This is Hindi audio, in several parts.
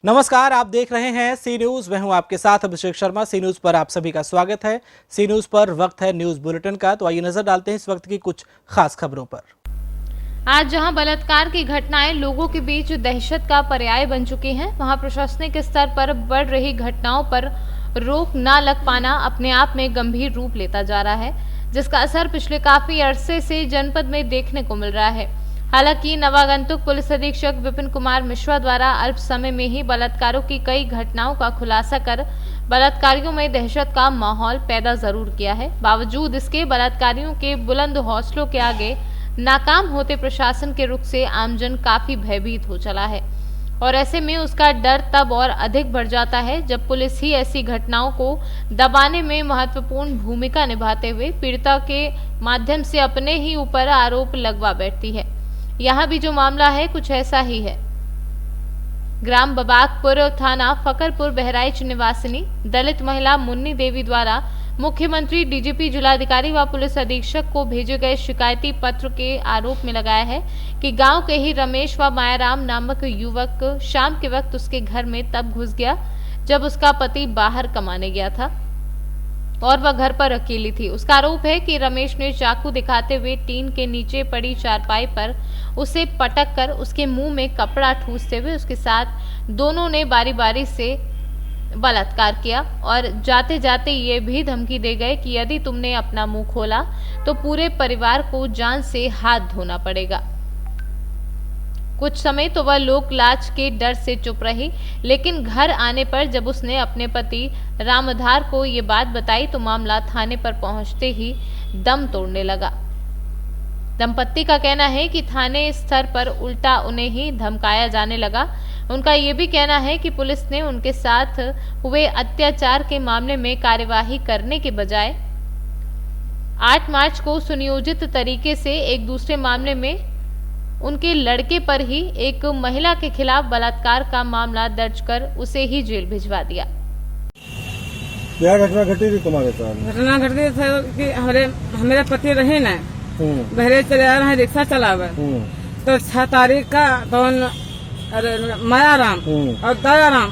नमस्कार, आप देख रहे हैं सी न्यूज। मैं हूं आपके साथ अभिषेक शर्मा। सी न्यूज पर आप सभी का स्वागत है। सी न्यूज पर वक्त है न्यूज बुलेटिन का, तो आइए नजर डालते हैं इस वक्त की कुछ खास खबरों पर। आज जहां बलात्कार की घटनाएं लोगों के बीच दहशत का पर्याय बन चुकी हैं, वहां प्रशासनिक स्तर पर बढ़ रही घटनाओं पर रोक न लग पाना अपने आप में गंभीर रूप लेता जा रहा है, जिसका असर पिछले काफी अरसे से जनपद में देखने को मिल रहा है। हालांकि नवागंतुक पुलिस अधीक्षक विपिन कुमार मिश्रा द्वारा अल्प समय में ही बलात्कारों की कई घटनाओं का खुलासा कर बलात्कारियों में दहशत का माहौल पैदा जरूर किया है। बावजूद इसके बलात्कारियों के बुलंद हौसलों के आगे नाकाम होते प्रशासन के रुख से आमजन काफी भयभीत हो चला है, और ऐसे में उसका डर तब और अधिक बढ़ जाता है जब पुलिस ही ऐसी घटनाओं को दबाने में महत्वपूर्ण भूमिका निभाते हुए पीड़िता के माध्यम से अपने ही ऊपर आरोप लगवा बैठती है। यहाँ भी जो मामला है कुछ ऐसा ही है। ग्राम बबाकपुर थाना फकरपुर बहराइच निवासिनी दलित महिला मुन्नी देवी द्वारा मुख्यमंत्री, डीजीपी, जिलाधिकारी व पुलिस अधीक्षक को भेजे गए शिकायती पत्र के आरोप में लगाया है कि गांव के ही रमेश व मायाराम नामक युवक शाम के वक्त उसके घर में तब घुस गया जब उसका पति बाहर कमाने गया था और वह घर पर अकेली थी। उसका आरोप है कि रमेश ने चाकू दिखाते हुए टीन के नीचे पड़ी चारपाई पर उसे पटक कर उसके मुंह में कपड़ा ठूसते हुए उसके साथ दोनों ने बारी बारी से बलात्कार किया और जाते जाते ये भी धमकी दे गए कि यदि तुमने अपना मुंह खोला तो पूरे परिवार को जान से हाथ धोना पड़ेगा। कुछ समय तो वह लोक लाज के डर से चुप रही, लेकिन घर आने पर जब उसने अपने पति रामधार को ये बात बताई तो मामला थाने पर पहुंचते ही दम तोड़ने लगा। दंपत्ति का कहना है कि थाने स्तर पर उल्टा उन्हें ही धमकाया जाने लगा। उनका ये भी कहना है कि पुलिस ने उनके साथ हुए अत्याचार के मामले में कार्यवाही करने के बजाय 8 मार्च को सुनियोजित तरीके से एक दूसरे मामले में उनके लड़के पर ही एक महिला के खिलाफ बलात्कार का मामला दर्ज कर उसे ही जेल भिजवा दिया। क्या घटना घटी थी तुम्हारे साथ? घटना घटी थी कि हमारे पति रहे न बहरे चले आ रहे हैं, रिक्शा चलावे तो 6 तारीख का तो मायाराम और दयाराम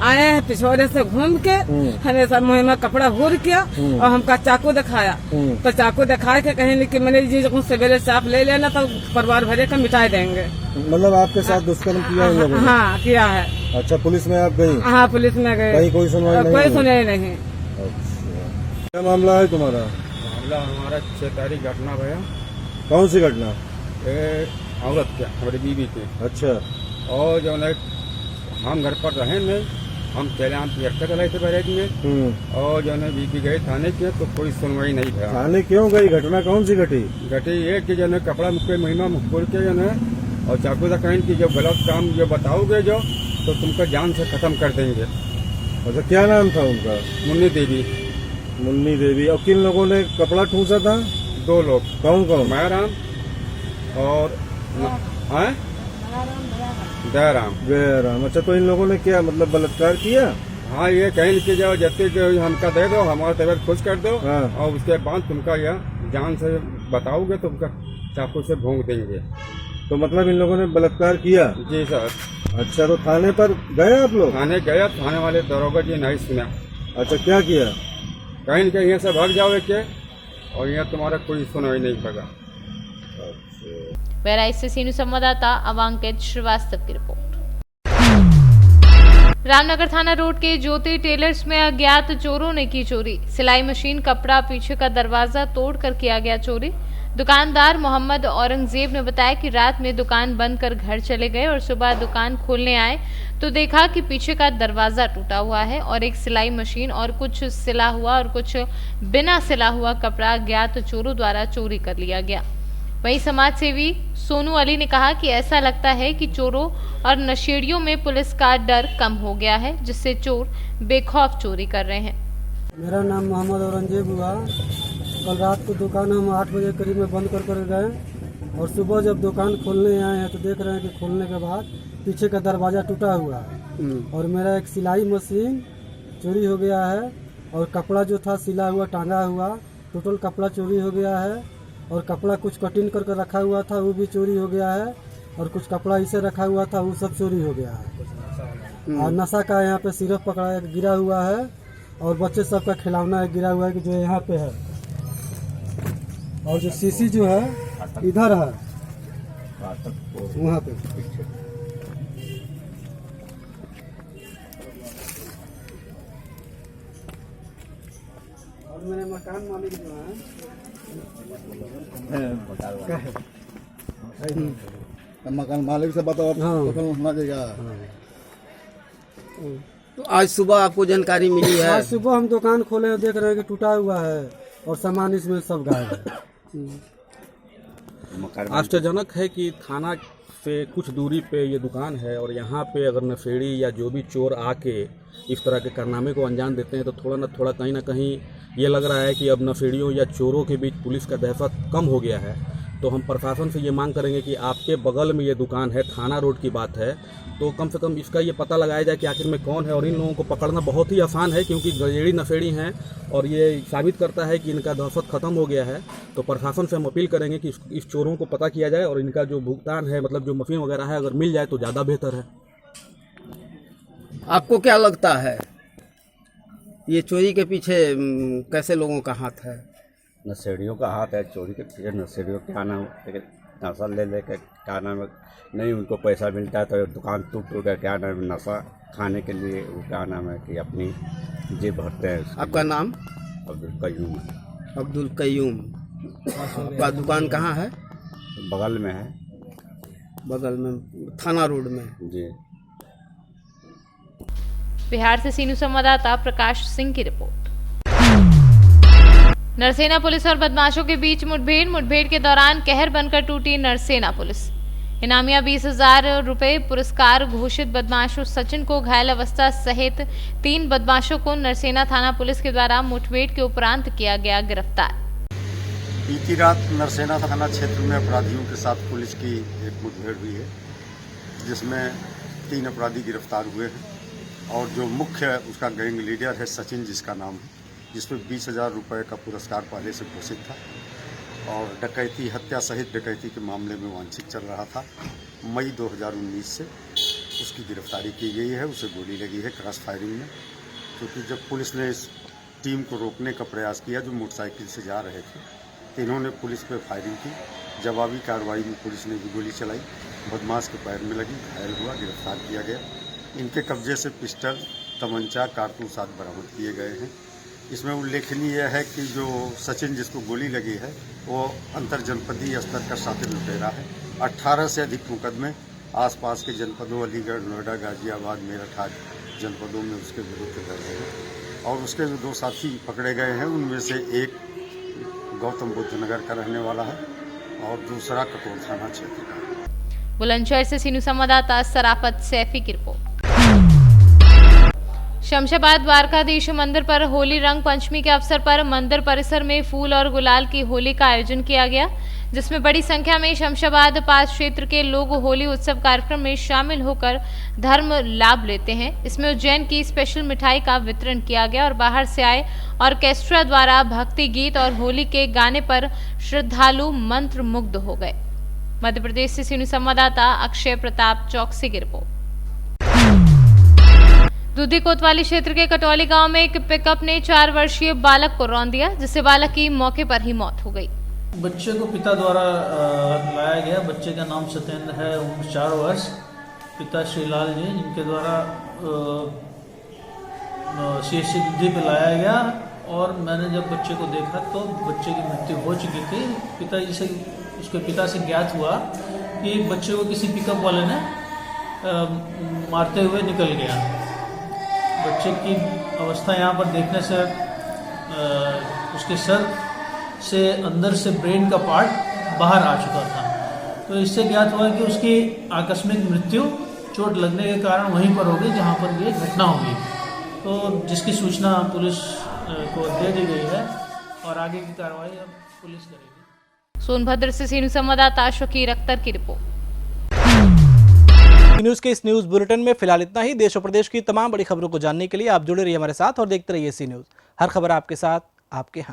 आए हैं पिछोड़े से घूम के, हमें सब मुँह में कपड़ा हुर किया और हमका चाकू दिखाया। तो चाकू दिखा के कहेंगे कि मैंने जी सवेरे साफ ले लेना तो परिवार भरे का मिटा देंगे। मतलब आपके साथ दुष्कर्म किया इन लोगों ने? हाँ, किया है। अच्छा, पुलिस में आप गई? हाँ, पुलिस में गए। कहीं कोई सुनवाई नहीं? कोई सुनाई नहीं। अच्छा, क्या मामला है तुम्हारा? मामला हमारा 6 तारीख घटना भैया। कौन सी घटना? औरत क्या, हमारी बीवी की। अच्छा। और जो है हम घर पर रहे नहीं, हम पहले हम पियक्कर रहे थे बहरेज में, और जो है बीवी गए थाने के तो कोई सुनवाई नहीं भैया। थाने क्यों गई? घटना कौन सी घटी? घटी ये कि जो है कपड़ा मुझे महिमा मुँह खोल के जो है और चाकू से कहें कि जो गलत काम जो बताओगे जो तो तुमको जान से खत्म कर देंगे। अच्छा, क्या नाम था उनका? मुन्नी देवी। मुन्नी देवी। और किन लोगों ने कपड़ा ठूसा था? 2 लोग। कौन कौन? मायाराम और दयाराम। अच्छा, तो इन लोगों ने क्या मतलब बलात्कार किया? हाँ, ये कहें कि जो जैसे जो हमका दे दो, हमारा तबियत खुश कर दो। हाँ। और उसके बाद तुमका यह जान से बताओगे तो तुमका चाकू से भोंक देंगे। तो मतलब इन लोगों ने बलात्कार किया? जी सर। अच्छा, तो थाने पर गए आप लोग? थाने गया, थाने वाले दरोगा जी नहीं सुना। अच्छा, क्या किया? कहीं कि यहाँ से भाग जाओगे के और यहाँ तुम्हारा कोई सुनाई नहीं पड़ा। बहराइच से सीनियर संवाददाता अवांकित श्रीवास्तव की रिपोर्ट। रामनगर थाना रोड के ज्योति टेलर्स में अज्ञात चोरों ने की चोरी। सिलाई मशीन, कपड़ा, पीछे का दरवाजा तोड़कर किया गया चोरी। दुकानदार मोहम्मद औरंगजेब ने बताया कि रात में दुकान बंद कर घर चले गए और सुबह दुकान खोलने आए तो देखा कि पीछे का दरवाजा टूटा हुआ है और एक सिलाई मशीन और कुछ सिला हुआ और कुछ बिना सिला हुआ कपड़ा अज्ञात चोरों द्वारा चोरी कर लिया गया। वहीं समाज सेवी सोनू अली ने कहा कि ऐसा लगता है कि चोरों और नशेड़ियों में पुलिस का डर कम हो गया है, जिससे चोर बेखौफ चोरी कर रहे हैं। मेरा नाम मोहम्मद औरंगजेब हुआ। कल रात को दुकान हम 8 बजे करीब में बंद कर गए और सुबह जब दुकान खोलने आए हैं तो देख रहे हैं कि खोलने के बाद पीछे का दरवाज़ा टूटा हुआ है और मेरा एक सिलाई मशीन चोरी हो गया है और कपड़ा जो था सिला हुआ टांगा हुआ टोटल कपड़ा चोरी हो गया है और कपड़ा कुछ कटिंग करके रखा हुआ था वो भी चोरी हो गया है और कुछ कपड़ा इसे रखा हुआ था वो सब चोरी हो गया है। और नशा का यहाँ पे सिरप पकड़ा गिरा हुआ है और बच्चे सबका खिलौना गिरा हुआ है कि जो यहाँ पे है, और जो शीशी जो है इधर है वहाँ पे। और मेरे मकान मालिक जो है मकान मालिक से बताओ आप। हाँ। तो आज सुबह आपको जानकारी मिली है? आज सुबह हम दुकान खोले और देख रहे हैं कि टूटा हुआ है और सामान इसमें सब गायब है। आश्चर्यजनक है कि थाना से कुछ दूरी पे ये दुकान है और यहाँ पे अगर नशेड़ी या जो भी चोर आके इस तरह के कारनामे को अंजाम देते हैं तो थोड़ा ना कहीं ये लग रहा है कि अब नशेड़ियों या चोरों के बीच पुलिस का दहशत कम हो गया है। तो हम प्रशासन से ये मांग करेंगे कि आपके बगल में ये दुकान है, थाना रोड की बात है, तो कम से कम इसका ये पता लगाया जाए कि आखिर में कौन है। और इन लोगों को पकड़ना बहुत ही आसान है क्योंकि गजेड़ी नशेड़ी हैं और ये साबित करता है कि इनका दहशत खत्म हो गया है। तो प्रशासन से हम अपील करेंगे कि इस चोरों को पता किया जाए और इनका जो भुगतान है, मतलब जो मशीन वगैरह है, अगर मिल जाए तो ज़्यादा बेहतर है। आपको क्या लगता है ये चोरी के पीछे कैसे लोगों का हाथ है? नशेड़ियों का हाथ है चोरी के पीछे। नशेड़ियों क्या नाम नशा ले लेकर क्या नाम नहीं उनको पैसा मिलता है तो दुकान टूट कर क्या नाम नशा खाने के लिए वो क्या नाम है कि अपनी जेब भरते हैं। आपका नाम? अब्दुल कयूम। अब्दुल कयूम। आपका दुकान कहाँ है? बगल में है। बगल में, थाना रोड में? जी। बिहार से सीनू संवाददाता प्रकाश सिंह की रिपोर्ट। नरसेना पुलिस और बदमाशों के बीच मुठभेड़ के दौरान कहर बनकर टूटी नरसेना पुलिस। इनामिया 20,000 रुपए पुरस्कार घोषित बदमाश सचिन को घायल अवस्था सहित 3 बदमाशों को नरसेना थाना पुलिस के द्वारा मुठभेड़ के उपरांत किया गया गिरफ्तार। बीती रात नरसेना थाना क्षेत्र में अपराधियों के साथ पुलिस की एक मुठभेड़ हुई है जिसमें 3 अपराधी गिरफ्तार हुए हैं और जो मुख्य उसका गैंग लीडर है सचिन जिसका नाम है, जिसमें 20,000 रुपये का पुरस्कार पहले से घोषित था और डकैती हत्या सहित डकैती के मामले में वांछित चल रहा था। मई 2019 से उसकी गिरफ्तारी की गई है। उसे गोली लगी है क्रॉस फायरिंग में, क्योंकि जब पुलिस ने इस टीम को रोकने का प्रयास किया जो मोटरसाइकिल से जा रहे थे तो इन्होंने पुलिस पर फायरिंग की। जवाबी कार्रवाई में पुलिस ने भी गोली चलाई, बदमाश के पैर में लगी, घायल हुआ, गिरफ्तार किया गया। इनके कब्जे से पिस्टल, तमंचा, कारतूस आदि बरामद किए गए हैं। इसमें उल्लेखनीय है कि जो सचिन जिसको गोली लगी है वो अंतर जनपदीय स्तर का शातिर लुटेरा है। 18 से अधिक मुकदमे आसपास के जनपदों अलीगढ़, नोएडा, गाजियाबाद, मेरठ आदि जनपदों में उसके विरुद्ध दर्ज है और उसके जो 2 साथी पकड़े गए हैं उनमें से एक गौतम बुद्ध नगर का रहने वाला है और दूसरा कटोर थाना क्षेत्र का। बुलंदशहर से सीनू संवाददाता सराफत सैफी की रिपोर्ट। शमशाबाद द्वारकाधीश मंदिर पर होली रंग पंचमी के अवसर पर मंदिर परिसर में फूल और गुलाल की होली का आयोजन किया गया, जिसमें बड़ी संख्या में शमशाबाद पास क्षेत्र के लोग होली उत्सव कार्यक्रम में शामिल होकर धर्म लाभ लेते हैं। इसमें उज्जैन की स्पेशल मिठाई का वितरण किया गया और बाहर से आए ऑर्केस्ट्रा द्वारा भक्ति गीत और होली के गाने पर श्रद्धालु मंत्र मुग्ध हो गए। मध्य प्रदेश से सीनू संवाददाता अक्षय प्रताप चौकसी की रिपोर्ट। दूधी कोतवाली क्षेत्र के कटौली गांव में एक पिकअप ने 4 वर्षीय बालक को रौंद दिया, जिससे बालक की मौके पर ही मौत हो गई। बच्चे को पिता द्वारा लाया गया। बच्चे का नाम सत्येंद्र है, उम्र 4 वर्ष। पिता श्रीलाल जी जिनके द्वारा CHC दूधी पे लाया गया और मैंने जब बच्चे को देखा तो बच्चे की मृत्यु हो चुकी थी। पिताजी से उसके पिता से ज्ञात हुआ कि बच्चे को किसी पिकअप वाले ने मारते हुए निकल गया। बच्चे की अवस्था यहाँ पर देखने से उसके सर से अंदर से ब्रेन का पार्ट बाहर आ चुका था, तो इससे ज्ञात हुआ कि उसकी आकस्मिक मृत्यु चोट लगने के कारण वहीं पर हो गई जहाँ पर ये घटना हुई। तो जिसकी सूचना पुलिस को दे दी गई है और आगे की कार्रवाई अब पुलिस करेगी। सोनभद्र से सीनू संवाददाता शकीर अख्तर की रिपोर्ट। न्यूज के इस न्यूज बुलेटिन में फिलहाल इतना ही। देश और प्रदेश की तमाम बड़ी खबरों को जानने के लिए आप जुड़े रहिए हमारे साथ और देखते रहिए सी न्यूज। हर खबर आपके साथ, आपके हाथ।